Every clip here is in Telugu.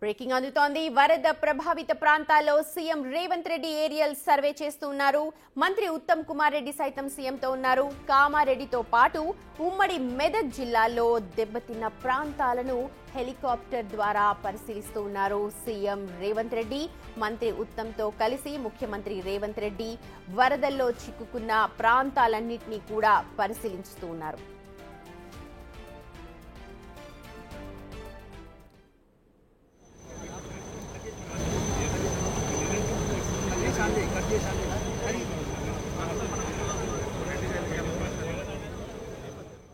బ్రేకింగ్ అందుతోంది. వరద ప్రభావిత ప్రాంతాల్లో CM Revanth Reddy aerial survey చేస్తున్నారు. మంత్రి ఉత్తమ్ కుమార్ రెడ్డి సైతం సీఎంతో ఉన్నారు. కామారెడ్డితో పాటు ఉమ్మడి మెదక్ జిల్లాలో దెబ్బతిన్న ప్రాంతాలను హెలికాప్టర్ ద్వారా పరిశీలిస్తూ ఉన్నారు సీఎం రేవంత్ రెడ్డి. మంత్రి ఉత్తమ్తో కలిసి ముఖ్యమంత్రి రేవంత్ రెడ్డి వరదల్లో చిక్కుకున్న ప్రాంతాలన్నింటినీ కూడా పరిశీలిస్తూ ఉన్నారు.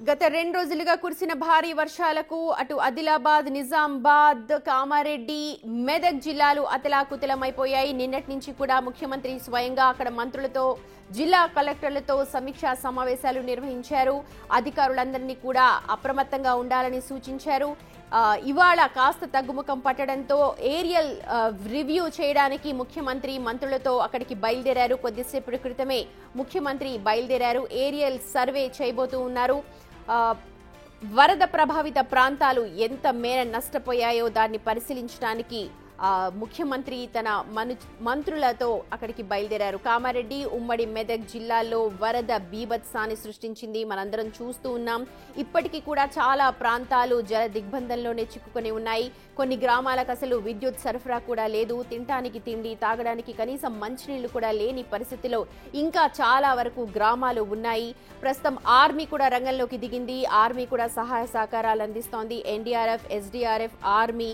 గత 2 రోజులుగా కురిసిన భారీ వర్షాలకు అటు ఆదిలాబాద్, నిజామాబాద్, కామారెడ్డి, మెదక్ జిల్లాలు అతలాకుతలమైపోయాయి. నిన్నటి నుంచి కూడా ముఖ్యమంత్రి స్వయంగా అక్కడ మంత్రులతో, జిల్లా కలెక్టర్లతో సమీక్షా సమావేశాలు నిర్వహించారు. అధికారులందరినీ కూడా అప్రమత్తంగా ఉండాలని సూచించారు. ఇవాళ కాస్త తగ్గుముఖం పట్టడంతో ఏరియల్ రివ్యూ చేయడానికి ముఖ్యమంత్రి మంత్రులతో అక్కడికి బయలుదేరారు. కొద్దిసేపటి క్రితమే ముఖ్యమంత్రి బయలుదేరారు. ఏరియల్ సర్వే చేయబోతూ ఉన్నారు. వరద ప్రభావిత ప్రాంతాలు ఎంత మేర నష్టపోయాయో దాన్ని పరిశీలించడానికి ముఖ్యమంత్రి తన మంత్రులతో అక్కడికి బయలుదేరారు. కామారెడ్డి, ఉమ్మడి మెదక్ జిల్లాల్లో వరద బీభత్సాన్ని సృష్టించింది. మనందరం చూస్తూ ఉన్నాం. ఇప్పటికీ కూడా చాలా ప్రాంతాలు జల దిగ్బంధంలోనే చిక్కుకొని ఉన్నాయి. కొన్ని గ్రామాలకు అసలు విద్యుత్ సరఫరా కూడా లేదు. తినడానికి తిండి, తాగడానికి కనీసం మంచినీళ్లు కూడా లేని పరిస్థితిలో ఇంకా చాలా వరకు గ్రామాలు ఉన్నాయి. ప్రస్తుతం ఆర్మీ కూడా రంగంలోకి దిగింది. ఆర్మీ కూడా సహాయ సహకారాలు అందిస్తోంది. ఎన్డీఆర్ఎఫ్, ఎస్డీఆర్ఎఫ్, ఆర్మీ,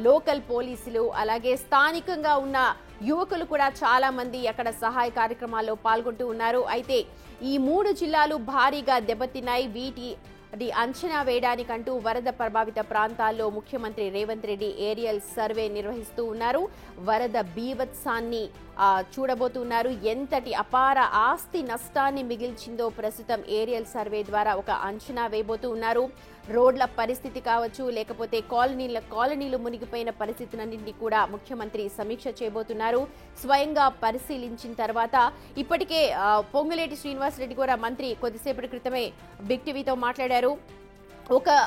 లోకల్ పోలీసులు, అలాగే స్థానికంగా ఉన్న యువకులు కూడా చాలా మంది అక్కడ సహాయ కార్యక్రమాల్లో పాల్గొంటూ ఉన్నారు. అయితే ఈ 3 జిల్లాలు భారీగా దెబ్బతిన్నాయి. వీటి అంచనా వేయడానికంటూ వరద ప్రభావిత ప్రాంతాల్లో ముఖ్యమంత్రి రేవంత్ రెడ్డి ఏరియల్ సర్వే నిర్వహిస్తూ ఉన్నారు. వరద బీభత్సాన్ని చూడబోతున్నారు. ఎంతటి అపార ఆస్తి నష్టాన్ని మిగిల్చిందో ప్రస్తుతం ఏరియల్ సర్వే ద్వారా ఒక అంచనా వేయబోతూ ఉన్నారు. రోడ్ల పరిస్థితి కావచ్చు, లేకపోతే కాలనీలు మునిగిపోయిన పరిస్థితులన్నింటినీ కూడా ముఖ్యమంత్రి సమీక్ష చేయబోతున్నారు. స్వయంగా పరిశీలించిన తర్వాత ఇప్పటికే పొంగులేటి శ్రీనివాసరెడ్డి కూడా మంత్రి కొద్దిసేపటి క్రితమే బిగ్ టీవీతో మాట్లాడారు. 1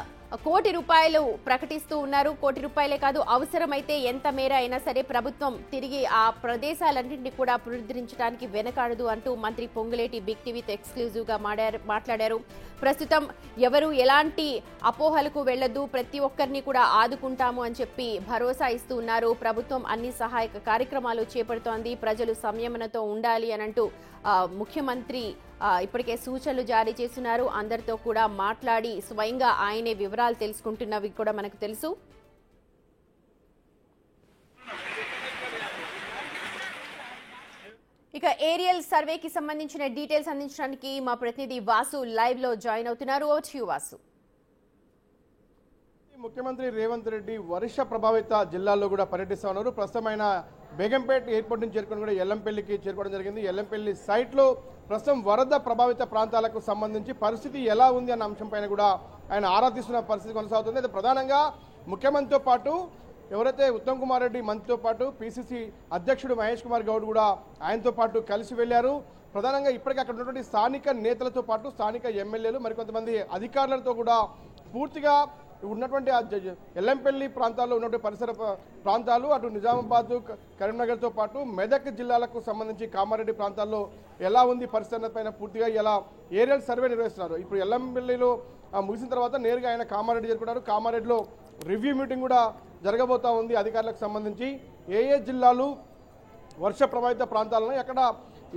కోటి రూపాయలు ప్రకటిస్తూ ఉన్నారు. కోటి రూపాయలే కాదు, అవసరమైతే ఎంత మేర అయినా సరే ప్రభుత్వం తిరిగి ఆ ప్రదేశాలన్నింటినీ కూడా పునరుద్ధరించడానికి వెనకాడదు అంటూ మంత్రి పొంగులేటి బిగ్ టీవీతో ఎక్స్క్లూజివ్ గా మాట్లాడారు. ప్రస్తుతం ఎవరు ఎలాంటి అపోహలకు వెళ్లొద్దు, ప్రతి ఒక్కరిని కూడా ఆదుకుంటాము అని చెప్పి భరోసా ఇస్తూ ఉన్నారు. ప్రభుత్వం అన్ని సహాయక కార్యక్రమాలు చేపడుతోంది. ప్రజలు సంయమనతో ఉండాలి అని అంటూ ముఖ్యమంత్రి ఇప్పటికే సూచనలు జారీ చేస్తున్నారు. అందరితో కూడా మాట్లాడి స్వయంగా ఆయనే వివరాలు తెలుసుకుంటున్నవి కూడా మనకు తెలుసు. ఇక ఏరియల్ సర్వేకి సంబంధించిన డీటెయిల్స్ అందించడానికి మా ప్రతినిధి వాసు లైవ్ లో జాయిన్ అవుతున్నారు. వాసు. ముఖ్యమంత్రి రేవంత్ రెడ్డి వర్ష ప్రభావిత జిల్లాల్లో కూడా పర్యటిస్తా ఉన్నారు. ప్రస్తుతమైన బేగంపేట ఎయిర్పోర్ట్ నుంచి చేరుకొని కూడా ఎల్లంపల్లికి చేరుకోవడం జరిగింది. ఎల్లంపల్లి సైట్లో ప్రస్తుతం వరద ప్రభావిత ప్రాంతాలకు సంబంధించి పరిస్థితి ఎలా ఉంది అన్న అంశంపైన కూడా ఆయన ఆరా తీస్తున్న పరిస్థితి కొనసాగుతుంది. అయితే ప్రధానంగా ముఖ్యమంత్రితో పాటు ఎవరైతే ఉత్తమ్ కుమార్ రెడ్డి మంత్రితో పాటు పిసిసి అధ్యక్షుడు మహేష్ కుమార్ గౌడ్ కూడా ఆయనతో పాటు కలిసి వెళ్లారు. ప్రధానంగా ఇప్పటికీ అక్కడ ఉన్నటువంటి స్థానిక నేతలతో పాటు స్థానిక ఎమ్మెల్యేలు మరికొంతమంది అధికారులతో కూడా పూర్తిగా ఉన్నటువంటి ఎల్లంపల్లి ప్రాంతాల్లో ఉన్నటువంటి పరిసర ప్రాంతాలు, అటు నిజామాబాద్, కరీంనగర్తో పాటు మెదక్ జిల్లాలకు సంబంధించి కామారెడ్డి ప్రాంతాల్లో ఎలా ఉంది పరిస్థితి పైన పూర్తిగా ఇలా ఏరియల్ సర్వే నిర్వహిస్తున్నారు. ఇప్పుడు ఎల్లంపల్లిలో ముగిసిన తర్వాత నేరుగా ఆయన కామారెడ్డి చేరుకున్నారు. కామారెడ్డిలో రివ్యూ మీటింగ్ కూడా జరగబోతా ఉంది అధికారులకు సంబంధించి. ఏ జిల్లాలు వర్ష ప్రభావిత ప్రాంతాలను, ఎక్కడ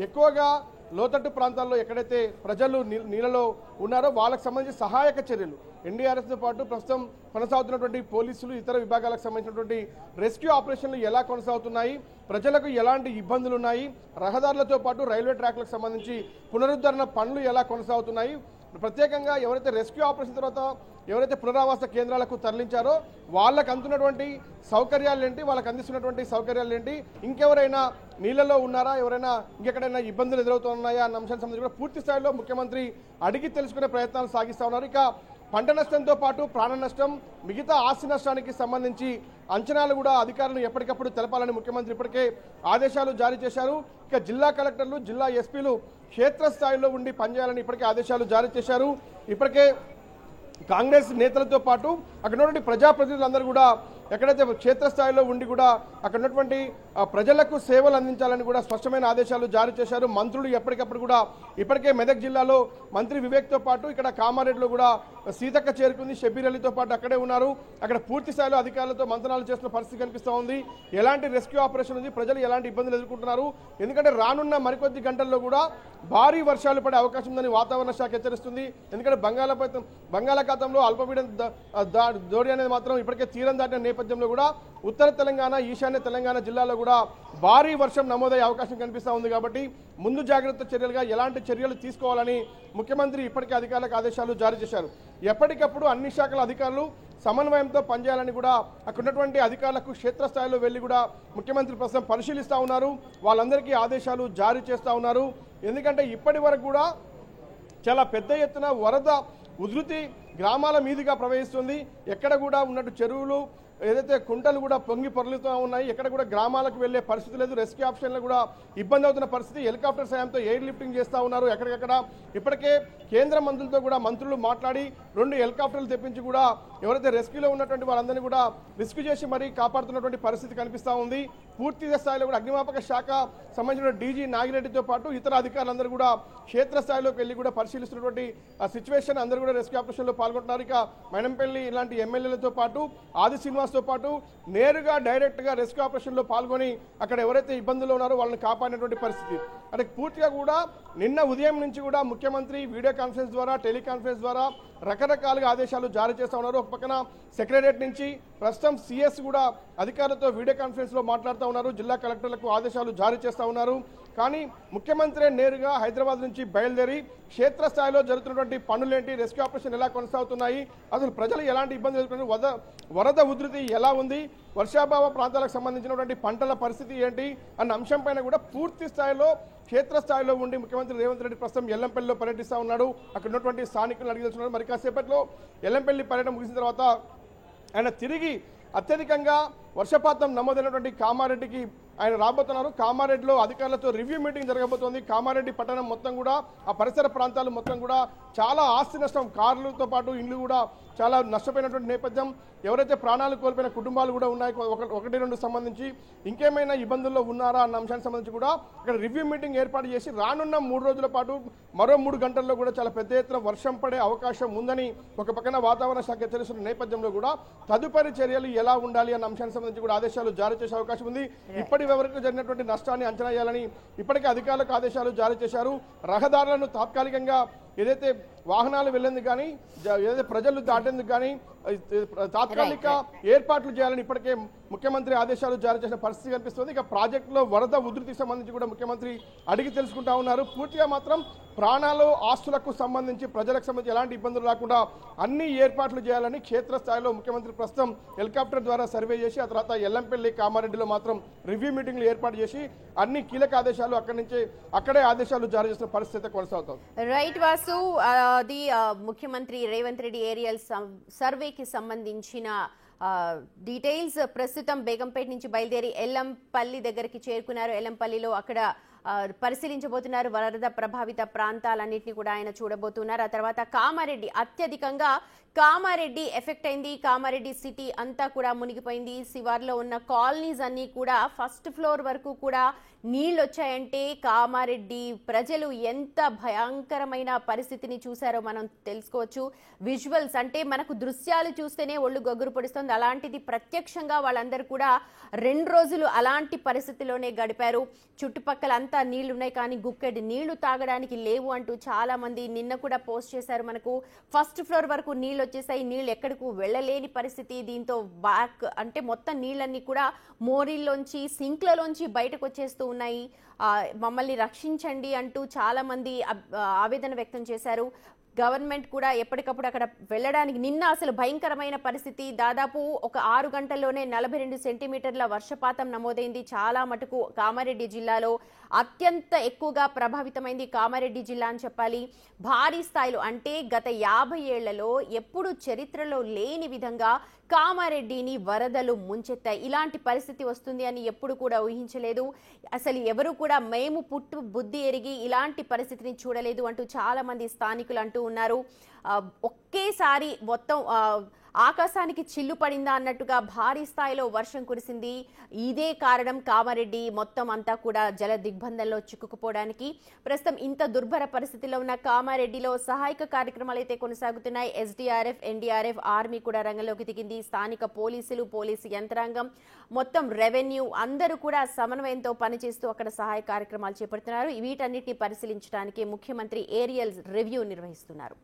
ఎక్కువగా లోతట్టు ప్రాంతాల్లో ఎక్కడైతే ప్రజలు నీళ్ళలో ఉన్నారో వాళ్ళకు సంబంధించి సహాయక చర్యలు ఎన్డీఆర్ఎఫ్తో పాటు ప్రస్తుతం కొనసాగుతున్నటువంటి పోలీసులు, ఇతర విభాగాలకు సంబంధించినటువంటి రెస్క్యూ ఆపరేషన్లు ఎలా కొనసాగుతున్నాయి, ప్రజలకు ఎలాంటి ఇబ్బందులు ఉన్నాయి, రహదారులతో పాటు రైల్వే ట్రాక్లకు సంబంధించి పునరుద్ధరణ పనులు ఎలా కొనసాగుతున్నాయి, ప్రత్యేకంగా ఎవరైతే రెస్క్యూ ఆపరేషన్ తర్వాత ఎవరైతే పునరావాస కేంద్రాలకు తరలించారో వాళ్ళకు అందుతున్నటువంటి సౌకర్యాలు ఏంటి, వాళ్ళకి అందిస్తున్నటువంటి సౌకర్యాలు ఏంటి, ఇంకెవరైనా నీళ్ళలో ఉన్నారా, ఎవరైనా ఇంకెక్కడైనా ఇబ్బందులు ఎదురవుతున్నాయా అన్న అంశానికి సంబంధించి కూడా పూర్తి స్థాయిలో ముఖ్యమంత్రి అడిగి తెలుసుకునే ప్రయత్నాలు సాగిస్తా ఉన్నారు. ఇక పంట నష్టంతో పాటు ప్రాణ నష్టం, మిగతా ఆస్తి నష్టానికి సంబంధించి అంచనాలు కూడా అధికారులు ఎప్పటికప్పుడు తెలపాలని ముఖ్యమంత్రి ఇప్పటికే ఆదేశాలు జారీ చేశారు. ఇక జిల్లా కలెక్టర్లు, జిల్లా ఎస్పీలు క్షేత్రస్థాయిలో ఉండి పనిచేయాలని ఇప్పటికే ఆదేశాలు జారీ చేశారు. ఇప్పటికే కాంగ్రెస్ నేతలతో పాటు అక్కడ ఉన్నటువంటి ప్రజాప్రతినిధులందరూ కూడా ఎక్కడైతే క్షేత్రస్థాయిలో ఉండి కూడా అక్కడ ఉన్నటువంటి ప్రజలకు సేవలు అందించాలని కూడా స్పష్టమైన ఆదేశాలు జారీ చేశారు. మంత్రులు ఎప్పటికప్పుడు కూడా ఇప్పటికే మెదక్ జిల్లాలో మంత్రి వివేక్తో పాటు ఇక్కడ కామారెడ్డిలో కూడా సీతక్క చేరుకుంది, షబీర్ అలీతో పాటు అక్కడే ఉన్నారు. అక్కడ పూర్తి స్థాయిలో అధికారులతో మంత్రాలు చేస్తున్న పరిస్థితి కనిపిస్తూ ఉంది. ఎలాంటి రెస్క్యూ ఆపరేషన్ ఉంది, ప్రజలు ఎలాంటి ఇబ్బందులు ఎదుర్కొంటున్నారు, ఎందుకంటే రానున్న మరికొద్ది గంటల్లో కూడా భారీ వర్షాలు పడే అవకాశం ఉందని వాతావరణ శాఖ హెచ్చరిస్తుంది. ఎందుకంటే బంగాళాఖాతంలో అల్పపీడన జోడి అనేది మాత్రం ఇప్పటికే తీరం దాటిన నేపథ్యంలో కూడా ఉత్తర తెలంగాణ, ఈశాన్య తెలంగాణ జిల్లాలో కూడా భారీ వర్షం నమోదయ్యే అవకాశం కనిపిస్తూ ఉంది. కాబట్టి ముందు జాగ్రత్త చర్యలుగా ఎలాంటి చర్యలు తీసుకోవాలని ముఖ్యమంత్రి ఇప్పటికే అధికారులకు ఆదేశాలు జారీ చేశారు. ఎప్పటికప్పుడు అన్ని శాఖల అధికారులు సమన్వయంతో పనిచేయాలని కూడా అక్కడ ఉన్నటువంటి అధికారులకు క్షేత్రస్థాయిలో వెళ్లి కూడా ముఖ్యమంత్రి ప్రస్తుతం పరిశీలిస్తూ ఉన్నారు. వాళ్ళందరికీ ఆదేశాలు జారీ చేస్తూ ఉన్నారు. ఎందుకంటే ఇప్పటి వరకు కూడా చాలా పెద్ద ఎత్తున వరద ఉధృతి గ్రామాల మీదుగా ప్రవహిస్తుంది. ఎక్కడ కూడా ఉన్నట్టు చెరువులు ఏదైతే కుంటలు కూడా పొంగి పొరలుతూ ఉన్నాయి. ఎక్కడ కూడా గ్రామాలకు వెళ్లే పరిస్థితి లేదు. రెస్క్యూ ఆప్షన్లు కూడా ఇబ్బంది అవుతున్న పరిస్థితి. హెలికాప్టర్ సాయంతో ఎయిర్ లిఫ్టింగ్ చేస్తూ ఉన్నారు. ఎక్కడికక్కడ ఇప్పటికే కేంద్ర మంత్రులతో కూడా మంత్రులు మాట్లాడి 2 హెలికాప్టర్లు తెప్పించి కూడా ఎవరైతే రెస్క్యూలో ఉన్నటువంటి వాళ్ళందరినీ కూడా రెస్క్యూ చేసి మరీ కాపాడుతున్నటువంటి పరిస్థితి కనిపిస్తూ ఉంది. పూర్తి స్థాయిలో కూడా అగ్నిమాపక శాఖ సంబంధించిన డీజీ నాగిరెడ్డితో పాటు ఇతర అధికారులందరూ కూడా క్షేత్రస్థాయిలోకి వెళ్ళి కూడా పరిశీలిస్తున్నటువంటి సిచ్యువేషన్, అందరూ కూడా రెస్క్యూ ఆపరేషన్లో పాల్గొంటున్నారు. ఇక మైనంపల్లి ఇలాంటి ఎమ్మెల్యేలతో పాటు ఆది శ్రీనివాస్తో పాటు నేరుగా డైరెక్ట్గా రెస్క్యూ ఆపరేషన్లో పాల్గొని అక్కడ ఎవరైతే ఇబ్బందులు ఉన్నారో వాళ్ళని కాపాడినటువంటి పరిస్థితి. అంటే పూర్తిగా కూడా నిన్న ఉదయం నుంచి కూడా ముఖ్యమంత్రి వీడియో కాన్ఫరెన్స్ ద్వారా, టెలికాన్ఫరెన్స్ ద్వారా రకరకాలుగా ఆదేశాలు జారీ చేస్తూ ఉన్నారు. ఒక పక్కన సెక్రటరియట్ నుంచి ప్రస్తుతం సిఎస్ కూడా అధికారులతో వీడియో కాన్ఫరెన్స్లో మాట్లాడుతూ ఉన్నారు. జిల్లా కలెక్టర్లకు ఆదేశాలు జారీ చేస్తూ ఉన్నారు. కానీ ముఖ్యమంత్రి నేరుగా హైదరాబాద్ నుంచి బయలుదేరి క్షేత్రస్థాయిలో జరుగుతున్నటువంటి పనులేంటి, రెస్క్యూ ఆపరేషన్ ఎలా కొనసాగుతున్నాయి, అసలు ప్రజలు ఎలాంటి ఇబ్బంది ఎదుర్కొంటున్నారు, వరద ఉధృతి ఎలా ఉంది, వర్షాభావ ప్రాంతాలకు సంబంధించినటువంటి పంటల పరిస్థితి ఏంటి అన్న అంశంపైన కూడా పూర్తి స్థాయిలో క్షేత్రస్థాయిలో ఉండి ముఖ్యమంత్రి రేవంత్ రెడ్డి ప్రస్తుతం ఎల్లంపల్లిలో పర్యటిస్తూ ఉన్నాడు. అక్కడ ఉన్నటువంటి స్థానికులను అడిగి తెలుసుకున్నారు. మరి కాసేపట్లో ఎల్లంపల్లి పర్యటన ముగిసిన తర్వాత ఆయన తిరిగి అత్యధికంగా వర్షపాతం నమోదైనటువంటి కామారెడ్డికి ఆయన రాబోతున్నారు. కామారెడ్డిలో అధికారులతో రివ్యూ మీటింగ్ జరగబోతోంది. కామారెడ్డి పట్టణం మొత్తం కూడా, ఆ పరిసర ప్రాంతాలు మొత్తం కూడా చాలా ఆస్తి నష్టం, కార్లతో పాటు ఇండ్లు కూడా చాలా నష్టపోయినటువంటి నేపథ్యం. ఎవరైతే ప్రాణాలు కోల్పోయిన కుటుంబాలు కూడా ఉన్నాయి, 1-2 సంబంధించి ఇంకేమైనా ఇబ్బందుల్లో ఉన్నారా అన్న అంశానికి సంబంధించి కూడా ఇక్కడ రివ్యూ మీటింగ్ ఏర్పాటు చేసి రానున్న 3 రోజుల పాటు మరో 3 గంటల్లో కూడా చాలా పెద్ద ఎత్తున వర్షం పడే అవకాశం ఉందని ఒక పక్కన వాతావరణ శాఖ హెచ్చరిస్తున్న నేపథ్యంలో కూడా తదుపరి చర్యలు ఎలా ఉండాలి అన్న అంశానికి సంబంధించి కూడా ఆదేశాలు జారీ చేసే అవకాశం ఉంది. ఇప్పటి వరకు జరిగినటువంటి నష్టాన్ని అంచనా వేయాలని ఇప్పటికే అధికారులకు ఆదేశాలు జారీ చేశారు. రహదారులను తాత్కాలికంగా ఏదైతే వాహనాలు వెళ్లేందుకు కానీ, ఏదైతే ప్రజలు దాటేందుకు కానీ తాత్కాలిక ఏర్పాట్లు చేయాలని ఇప్పటికే ముఖ్యమంత్రి ఆదేశాలు జారీ చేసిన పరిస్థితి కనిపిస్తుంది. ఇక ప్రాజెక్టులో వరద ఉధృతికి సంబంధించి కూడా ముఖ్యమంత్రి అడిగి తెలుసుకుంటా ఉన్నారు. పూర్తిగా మాత్రం ప్రాణాలు, ఆస్తులకు సంబంధించి ప్రజలకు సంబంధించి ఎలాంటి ఇబ్బందులు రాకుండా అన్ని ఏర్పాట్లు చేయాలని క్షేత్రస్థాయిలో ముఖ్యమంత్రి ప్రస్తుతం హెలికాప్టర్ ద్వారా సర్వే చేసి ఆ తర్వాత ఎల్లంపల్లి, కామారెడ్డిలో మాత్రం రివ్యూ మీటింగ్లు ఏర్పాటు చేసి అన్ని కీలక ఆదేశాలు అక్కడే ఆదేశాలు జారీ చేసిన పరిస్థితి కొనసాగుతుంది. రైట్ వాసు, అది ముఖ్యమంత్రి రేవంత్ రెడ్డి ఏరియల్ సర్వేకి సంబంధించిన డీటెయిల్స్. ప్రస్తుతం బేగంపేట నుంచి బయలుదేరి ఎల్లంపల్లి దగ్గరికి చేరుకున్నారు. ఎల్లంపల్లిలో అక్కడ పరిశీలించబోతున్నారు. వరద ప్రభావిత ప్రాంతాలన్నింటినీ కూడా ఆయన చూడబోతున్నారు. ఆ తర్వాత కామారెడ్డి, అత్యధికంగా కామారెడ్డి ఎఫెక్ట్ అయింది. కామారెడ్డి సిటీ అంతా కూడా మునిగిపోయింది. శివార్లో ఉన్న కాలనీస్ అన్ని కూడా ఫస్ట్ ఫ్లోర్ వరకు కూడా నీళ్లు వచ్చాయంటే కామారెడ్డి ప్రజలు ఎంత భయంకరమైన పరిస్థితిని చూశారో మనం తెలుసుకోవచ్చు. విజువల్స్ అంటే మనకు దృశ్యాలు చూస్తేనే ఒళ్ళు గొగ్గురు పొడుస్తుంది. అలాంటిది ప్రత్యక్షంగా వాళ్ళందరూ కూడా 2 రోజులు అలాంటి పరిస్థితిలోనే గడిపారు. చుట్టుపక్కల అంతా నీళ్లున్నాయి కానీ గుక్కెడి నీళ్లు తాగడానికి లేవు అంటూ చాలా మంది నిన్న కూడా పోస్ట్ చేశారు. మనకు ఫస్ట్ ఫ్లోర్ వరకు నీళ్లు వచ్చేసాయి, నీళ్లు ఎక్కడికి వెళ్ళలేని పరిస్థితి. దీంతో బ్యాక్ అంటే మొత్తం నీళ్ళన్నీ కూడా మోరీల్లోంచి, సింక్లలోంచి బయటకు వచ్చేస్తూ ఉన్నాయి. మమ్మల్ని రక్షించండి అంటూ చాలా మంది ఆవేదన వ్యక్తం చేశారు. గవర్నమెంట్ కూడా ఎప్పటికప్పుడు అక్కడ వెళ్ళడానికి, నిన్న అసలు భయంకరమైన పరిస్థితి. దాదాపు ఒక 6 గంటల్లోనే 42 సెంటీమీటర్ల వర్షపాతం నమోదైంది. చాలా మటుకు కామారెడ్డి జిల్లాలో అత్యంత ఎక్కువగా ప్రభావితమైంది కామారెడ్డి జిల్లా అని చెప్పాలి. భారీ స్థాయిలో అంటే గత 50 ఏళ్లలో ఎప్పుడు చరిత్రలో లేని విధంగా కామారెడ్డిని వరదలు ముంచెత్తాయి. ఇలాంటి పరిస్థితి వస్తుంది అని ఎప్పుడు కూడా ఊహించలేదు. అసలు ఎవరు కూడా మేము పుట్టు బుద్ధి ఎరిగి ఇలాంటి పరిస్థితిని చూడలేదు అంటూ చాలా మంది స్థానికులు అంటూ ఉన్నారు. ఒకేసారి మొత్తం ఆకాశానికి చిల్లు పడిందా అన్నట్టుగా భారీ స్థాయిలో వర్షం కురిసింది. ఇదే కారణం కామారెడ్డి మొత్తం అంతా కూడా జల దిగ్బంధంలో చిక్కుకుపోవడానికి. ప్రస్తుతం ఇంత దుర్భర పరిస్థితిలో ఉన్న కామారెడ్డిలో సహాయక కార్యక్రమాలు అయితే కొనసాగుతున్నాయి. ఎస్డీఆర్ఎఫ్, ఎన్డీఆర్ఎఫ్, ఆర్మీ కూడా రంగంలోకి దిగింది. స్థానిక పోలీసులు, పోలీసు యంత్రాంగం, మొత్తం రెవెన్యూ అందరూ కూడా సమన్వయంతో పనిచేస్తూ అక్కడ సహాయ కార్యక్రమాలు చేపడుతున్నారు. వీటన్నిటిని పరిశీలించడానికి ముఖ్యమంత్రి ఏరియల్ రివ్యూ నిర్వహిస్తున్నారు.